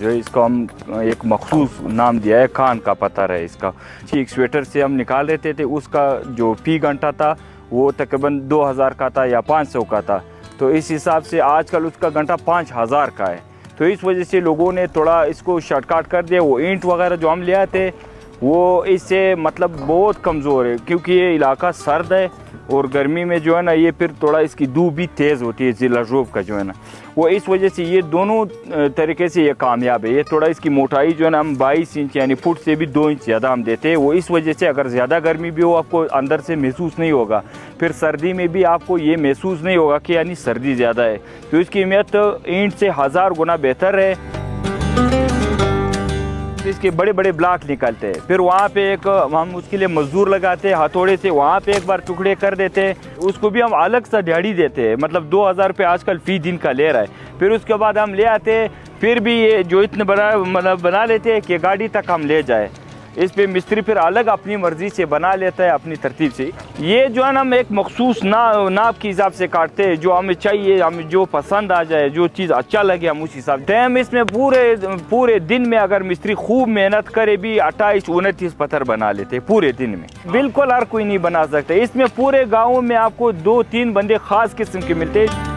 जो है इसको हम एक मखसूस नाम दिया है, खान का पत्थर है इसका। एक स्वेटर से हम निकाल लेते थे, उसका जो फी घंटा था वो तकरीबन 2000 का था या 500 का था। तो इस हिसाब से आजकल उसका घंटा 5000 का है। तो इस वजह से लोगों ने थोड़ा इसको शॉर्टकट कर दिया। वो ईंट वगैरह जो हम ले आते वो इससे मतलब बहुत कमज़ोर है, क्योंकि ये इलाका सर्द है और गर्मी में जो है ना ये फिर थोड़ा इसकी धूप भी तेज़ होती है ज़िला जोब का जो है ना, वो इस वजह से ये दोनों तरीके से ये कामयाब है। ये थोड़ा इसकी मोटाई जो है ना हम 22 इंच यानी फुट से भी 2 इंच ज़्यादा हम देते हैं। वो इस वजह से अगर ज़्यादा गर्मी भी हो आपको अंदर से महसूस नहीं होगा, फिर सर्दी में भी आपको ये महसूस नहीं होगा कि यानी सर्दी ज़्यादा है। तो इसकी अहमियत ईंट से 1000 गुना बेहतर है। इसके बड़े बड़े ब्लॉक निकलते हैं, फिर वहाँ पे एक हम उसके लिए मजदूर लगाते हैं, हथौड़े से वहाँ पे एक बार टुकड़े कर देते हैं। उसको भी हम अलग सा दिहाड़ी देते हैं, मतलब 2000 रुपये आजकल फ़ी दिन का ले रहा है। फिर उसके बाद हम ले आते हैं, फिर भी ये जो इतने बड़ा मतलब बना लेते हैं कि गाड़ी तक हम ले जाए। इस पे मिस्त्री फिर अलग अपनी मर्ज़ी से बना लेता है, अपनी तरतीब से। ये जो है ना हम एक मखसूस नाप के हिसाब से काटते हैं, जो हमें चाहिए, हमें जो पसंद आ जाए, जो चीज़ अच्छा लगे हम उस हिसाब से। हम इसमें पूरे दिन में अगर मिस्त्री खूब मेहनत करे भी 28-29 पत्थर बना लेते हैं पूरे दिन में। बिल्कुल हर कोई नहीं बना सकता। इसमें पूरे गाँव में आपको 2-3 बंदे ख़ास किस्म के मिलते हैं।